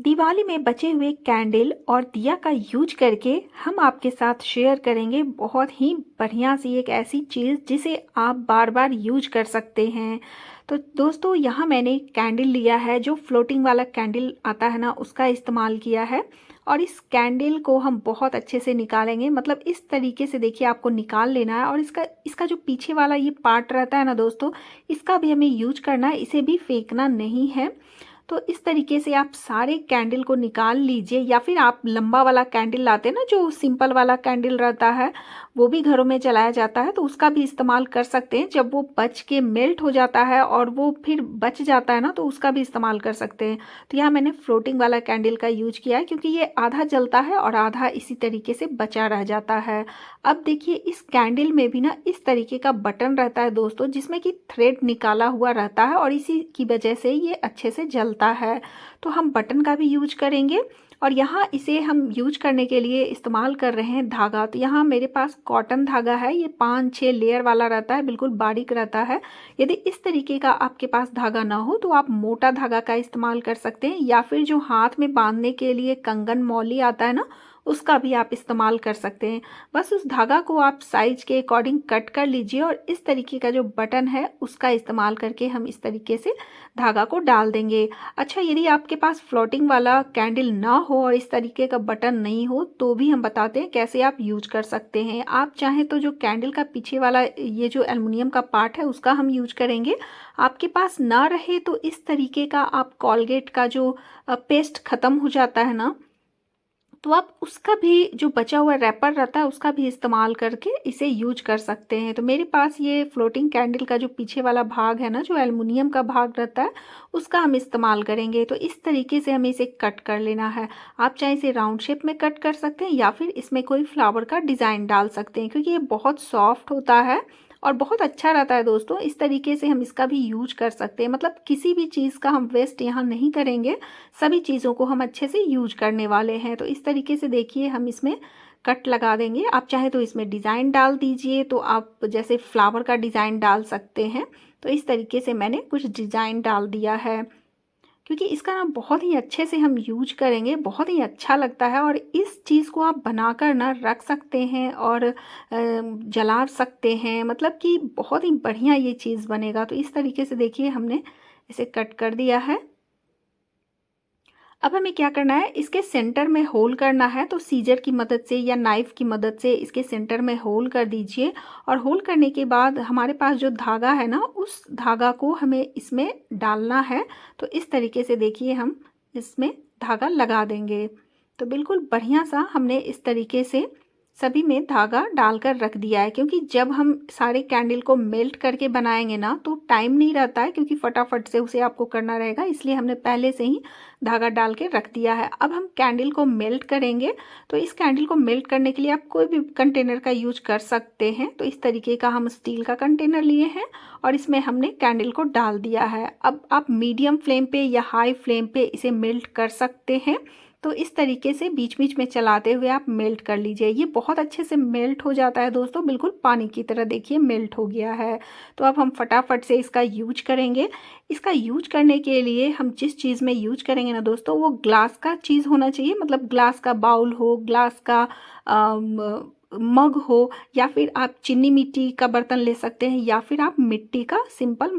दिवाली में बचे हुए कैंडल और दिया का यूज करके हम आपके साथ शेयर करेंगे बहुत ही बढ़िया सी एक ऐसी चीज़ जिसे आप बार बार यूज कर सकते हैं। तो दोस्तों यहाँ मैंने कैंडल लिया है, जो फ्लोटिंग वाला कैंडल आता है ना, उसका इस्तेमाल किया है। और इस कैंडल को हम बहुत अच्छे से निकालेंगे, मतलब इस तरीके से देखिए आपको निकाल लेना है। और इसका इसका जो पीछे वाला ये पार्ट रहता है ना दोस्तों, इसका भी हमें यूज करना है, इसे भी फेंकना नहीं है। तो इस तरीके से आप सारे कैंडल को निकाल लीजिए, या फिर आप लंबा वाला कैंडल लाते हैं ना, जो सिंपल वाला कैंडल रहता है, वो भी घरों में जलाया जाता है, तो उसका भी इस्तेमाल कर सकते हैं। जब वो बच के मेल्ट हो जाता है और वो फिर बच जाता है ना, तो उसका भी इस्तेमाल कर सकते हैं। तो यहाँ मैंने फ्लोटिंग वाला कैंडल का यूज किया है, क्योंकि ये आधा जलता है और आधा इसी तरीके से बचा रह जाता है। अब देखिए इस कैंडल में भी ना इस तरीके का बटन रहता है दोस्तों, जिसमें कि थ्रेड निकाला हुआ रहता है, और इसी की वजह से ये अच्छे से जलता है। तो हम बटन का भी यूज करेंगे। और यहाँ इसे हम यूज करने के लिए इस्तेमाल कर रहे हैं धागा। तो यहाँ मेरे पास कॉटन धागा है, ये 5-6 लेयर वाला रहता है, बिल्कुल बारीक रहता है। यदि इस तरीके का आपके पास धागा ना हो तो आप मोटा धागा का इस्तेमाल कर सकते हैं, या फिर जो हाथ में बांधने के लिए कंगन मौली आता है ना, उसका भी आप इस्तेमाल कर सकते हैं। बस उस धागा को आप साइज के अकॉर्डिंग कट कर लीजिए, और इस तरीके का जो बटन है उसका इस्तेमाल करके हम इस तरीके से धागा को डाल देंगे। अच्छा, यदि आपके पास फ्लोटिंग वाला कैंडल ना हो और इस तरीके का बटन नहीं हो, तो भी हम बताते हैं कैसे आप यूज कर सकते हैं। आप चाहें तो जो कैंडल का पीछे वाला ये जो एल्युमिनियम का पार्ट है, उसका हम यूज करेंगे। आपके पास ना रहे तो इस तरीके का आप कोलगेट का जो पेस्ट खत्म हो जाता है ना, तो आप उसका भी जो बचा हुआ रैपर रहता है उसका भी इस्तेमाल करके इसे यूज कर सकते हैं। तो मेरे पास ये फ्लोटिंग कैंडल का जो पीछे वाला भाग है ना, जो एल्युमिनियम का भाग रहता है, उसका हम इस्तेमाल करेंगे। तो इस तरीके से हमें इसे कट कर लेना है। आप चाहे इसे राउंड शेप में कट कर सकते हैं, या फिर इसमें कोई फ्लावर का डिज़ाइन डाल सकते हैं, क्योंकि ये बहुत सॉफ्ट होता है और बहुत अच्छा रहता है दोस्तों। इस तरीके से हम इसका भी यूज कर सकते हैं, मतलब किसी भी चीज़ का हम वेस्ट यहाँ नहीं करेंगे, सभी चीज़ों को हम अच्छे से यूज करने वाले हैं। तो इस तरीके से देखिए हम इसमें कट लगा देंगे। आप चाहे तो इसमें डिज़ाइन डाल दीजिए, तो आप जैसे फ्लावर का डिज़ाइन डाल सकते हैं। तो इस तरीके से मैंने कुछ डिज़ाइन डाल दिया है, क्योंकि इसका ना बहुत ही अच्छे से हम यूज करेंगे, बहुत ही अच्छा लगता है। और इस चीज़ को आप बनाकर ना रख सकते हैं और जला सकते हैं, मतलब कि बहुत ही बढ़िया ये चीज़ बनेगा। तो इस तरीके से देखिए हमने इसे कट कर दिया है। अब हमें क्या करना है, इसके सेंटर में होल करना है। तो सीजर की मदद से या नाइफ की मदद से इसके सेंटर में होल कर दीजिए। और होल करने के बाद हमारे पास जो धागा है ना, उस धागा को हमें इसमें डालना है। तो इस तरीके से देखिए हम इसमें धागा लगा देंगे। तो बिल्कुल बढ़िया सा हमने इस तरीके से सभी में धागा डालकर रख दिया है, क्योंकि जब हम सारे कैंडल को मेल्ट करके बनाएंगे ना, तो टाइम नहीं रहता है, क्योंकि फटाफट से उसे आपको करना रहेगा, इसलिए हमने पहले से ही धागा डाल के रख दिया है। अब हम कैंडल को मेल्ट करेंगे। तो इस कैंडल को मेल्ट करने के लिए आप कोई भी कंटेनर का यूज कर सकते हैं। तो इस तरीके का हम स्टील का कंटेनर लिए हैं, और इसमें हमने कैंडल को डाल दिया है। अब आप मीडियम फ्लेम पे या हाई फ्लेम पे इसे मेल्ट कर सकते हैं। तो इस तरीके से बीच बीच में चलाते हुए आप मेल्ट कर लीजिए। ये बहुत अच्छे से मेल्ट हो जाता है दोस्तों, बिल्कुल पानी की तरह देखिए मेल्ट हो गया है। तो अब हम फटाफट से इसका यूज करेंगे। इसका यूज करने के लिए हम जिस चीज़ में यूज करेंगे ना दोस्तों, वो ग्लास का चीज़ होना चाहिए, मतलब ग्लास का बाउल हो, ग्लास का मग हो, या फिर आप चीनी मिट्टी का बर्तन ले सकते हैं, या फिर आप मिट्टी का सिंपल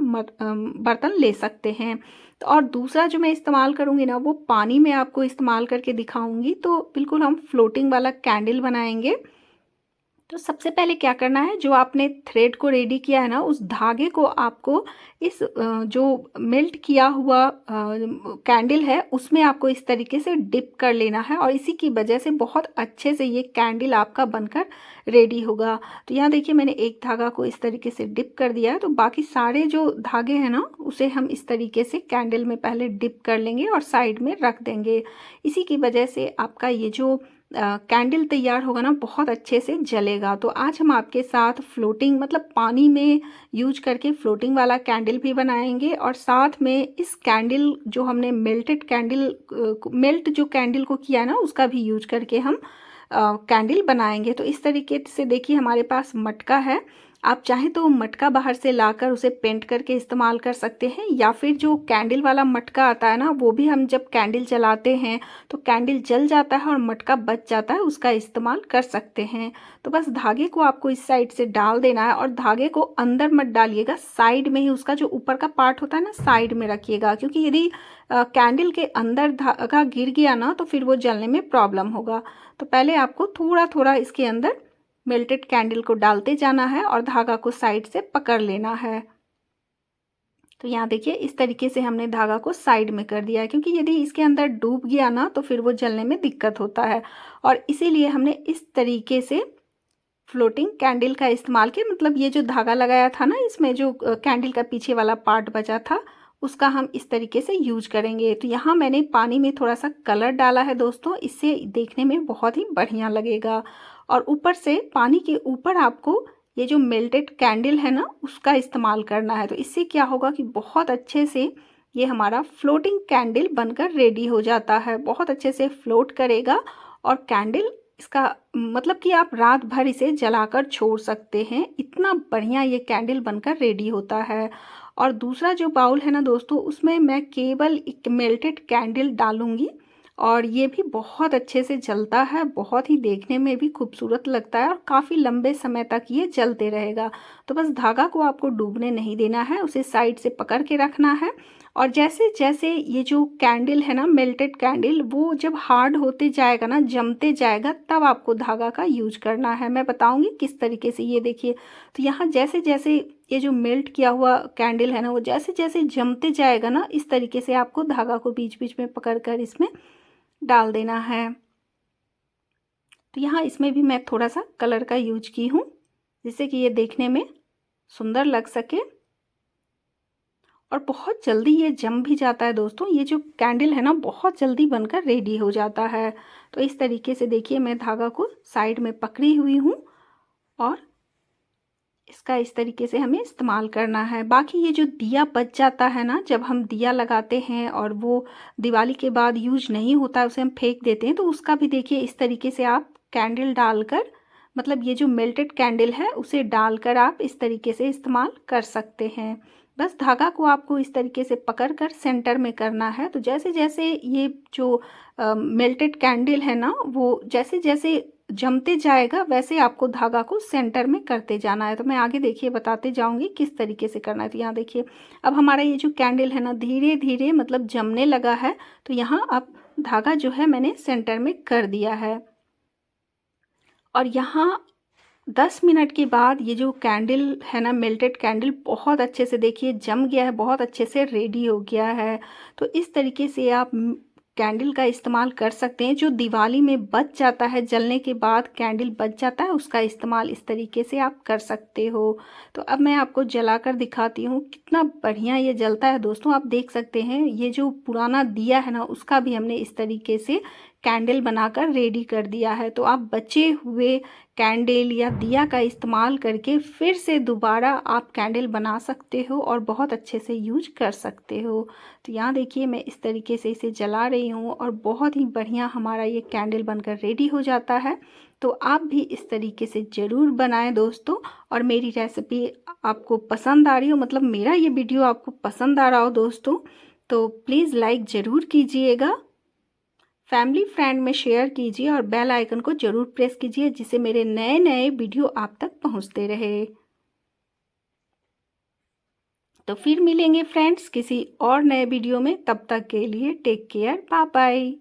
बर्तन ले सकते हैं। तो और दूसरा जो मैं इस्तेमाल करूँगी ना, वो पानी में आपको इस्तेमाल करके दिखाऊंगी। तो बिल्कुल हम फ्लोटिंग वाला कैंडल बनाएंगे। तो सबसे पहले क्या करना है, जो आपने थ्रेड को रेडी किया है ना, उस धागे को आपको इस जो मेल्ट किया हुआ कैंडल है उसमें आपको इस तरीके से डिप कर लेना है, और इसी की वजह से बहुत अच्छे से ये कैंडल आपका बनकर रेडी होगा। तो यहाँ देखिए मैंने एक धागा को इस तरीके से डिप कर दिया है। तो बाकी सारे जो धागे हैं ना, उसे हम इस तरीके से कैंडल में पहले डिप कर लेंगे और साइड में रख देंगे। इसी की वजह से आपका ये जो कैंडल तैयार होगा ना, बहुत अच्छे से जलेगा। तो आज हम आपके साथ फ्लोटिंग, मतलब पानी में यूज करके फ्लोटिंग वाला कैंडल भी बनाएंगे, और साथ में इस कैंडल जो हमने मेल्टेड कैंडल मेल्ट जो कैंडल को किया ना, उसका भी यूज करके हम कैंडल बनाएंगे। तो इस तरीके से देखिए हमारे पास मटका है, आप चाहें तो मटका बाहर से लाकर उसे पेंट करके इस्तेमाल कर सकते हैं, या फिर जो कैंडल वाला मटका आता है ना, वो भी हम जब कैंडल जलाते हैं तो कैंडल जल जाता है और मटका बच जाता है, उसका इस्तेमाल कर सकते हैं। तो बस धागे को आपको इस साइड से डाल देना है, और धागे को अंदर मत डालिएगा, साइड में ही उसका जो ऊपर का पार्ट होता है ना, साइड में रखिएगा, क्योंकि यदि कैंडल के अंदर धागा गिर गया ना तो फिर वो जलने में प्रॉब्लम होगा। तो पहले आपको थोड़ा थोड़ा इसके अंदर मेल्टेड कैंडल को डालते जाना है और धागा को साइड से पकड़ लेना है। तो यहाँ देखिए इस तरीके से हमने धागा को साइड में कर दिया है, क्योंकि यदि इसके अंदर डूब गया ना तो फिर वो जलने में दिक्कत होता है, और इसीलिए हमने इस तरीके से फ्लोटिंग कैंडल का इस्तेमाल किया। मतलब ये जो धागा लगाया था ना, इसमें जो कैंडल का पीछे वाला पार्ट बचा था, उसका हम इस तरीके से यूज करेंगे। तो यहाँ मैंने पानी में थोड़ा सा कलर डाला है दोस्तों, इससे देखने में बहुत ही बढ़िया लगेगा। और ऊपर से पानी के ऊपर आपको ये जो मेल्टेड कैंडल है ना, उसका इस्तेमाल करना है। तो इससे क्या होगा कि बहुत अच्छे से ये हमारा फ्लोटिंग कैंडल बनकर रेडी हो जाता है, बहुत अच्छे से फ्लोट करेगा। और कैंडल इसका मतलब कि आप रात भर इसे जलाकर छोड़ सकते हैं, इतना बढ़िया ये कैंडल बनकर रेडी होता है। और दूसरा जो बाउल है ना दोस्तों, उसमें मैं केवल एक मेल्टेड कैंडल डालूंगी, और ये भी बहुत अच्छे से जलता है, बहुत ही देखने में भी खूबसूरत लगता है, और काफ़ी लंबे समय तक ये जलते रहेगा। तो बस धागा को आपको डूबने नहीं देना है, उसे साइड से पकड़ के रखना है। और जैसे जैसे ये जो कैंडल है ना, मेल्टेड कैंडल, वो जब हार्ड होते जाएगा ना, जमते जाएगा, तब आपको धागा का यूज करना है। मैं बताऊंगी किस तरीके से। ये देखिए, तो यहाँ जैसे जैसे ये जो मेल्ट किया हुआ कैंडल है ना, वो जैसे जैसे जमते जाएगा ना, इस तरीके से आपको धागा को बीच बीच में पकड़ कर इसमें डाल देना है। तो यहाँ इसमें भी मैं थोड़ा सा कलर का यूज की हूँ, जिससे कि ये देखने में सुंदर लग सके। और बहुत जल्दी ये जम भी जाता है दोस्तों, ये जो कैंडल है ना, बहुत जल्दी बनकर रेडी हो जाता है। तो इस तरीके से देखिए, मैं धागा को साइड में पकड़ी हुई हूँ, और इसका इस तरीके से हमें इस्तेमाल करना है। बाकी ये जो दिया बच जाता है ना, जब हम दिया लगाते हैं और वो दिवाली के बाद यूज नहीं होता है, उसे हम फेंक देते हैं, तो उसका भी देखिए इस तरीके से आप कैंडल डालकर, मतलब ये जो मेल्टेड कैंडल है उसे डालकर आप इस तरीके से इस्तेमाल कर सकते हैं। बस धागा को आपको इस तरीके से पकड़ कर सेंटर में करना है। तो जैसे जैसे ये जो मेल्टेड कैंडल है ना, वो जैसे जैसे जमते जाएगा, वैसे आपको धागा को सेंटर में करते जाना है। तो मैं आगे देखिए बताते जाऊंगी किस तरीके से करना है। तो यहाँ देखिए, अब हमारा ये जो कैंडल है ना, धीरे धीरे मतलब जमने लगा है। तो यहाँ अब धागा जो है मैंने सेंटर में कर दिया है, और यहाँ 10 मिनट के बाद ये जो कैंडल है ना, मेल्टेड कैंडल, बहुत अच्छे से देखिए जम गया है, बहुत अच्छे से रेडी हो गया है। तो इस तरीके से आप कैंडल का इस्तेमाल कर सकते हैं। जो दिवाली में बच जाता है, जलने के बाद कैंडल बच जाता है, उसका इस्तेमाल इस तरीके से आप कर सकते हो। तो अब मैं आपको जलाकर दिखाती हूँ कितना बढ़िया ये जलता है दोस्तों। आप देख सकते हैं, ये जो पुराना दिया है ना, उसका भी हमने इस तरीके से कैंडल बनाकर रेडी कर दिया है। तो आप बचे हुए कैंडल या दिया का इस्तेमाल करके फिर से दोबारा आप कैंडल बना सकते हो, और बहुत अच्छे से यूज कर सकते हो। तो यहाँ देखिए, मैं इस तरीके से इसे जला रही हूँ, और बहुत ही बढ़िया हमारा ये कैंडल बनकर रेडी हो जाता है। तो आप भी इस तरीके से ज़रूर बनाएं दोस्तों। और मेरी रेसिपी आपको पसंद आ रही हो, मतलब मेरा ये वीडियो आपको पसंद आ रहा हो दोस्तों, तो प्लीज़ लाइक ज़रूर कीजिएगा, फैमिली फ्रेंड में शेयर कीजिए, और बेल आइकन को ज़रूर प्रेस कीजिए, जिससे मेरे नए नए वीडियो आप तक पहुंचते रहे। तो फिर मिलेंगे फ्रेंड्स किसी और नए वीडियो में, तब तक के लिए टेक केयर, बाय बाय।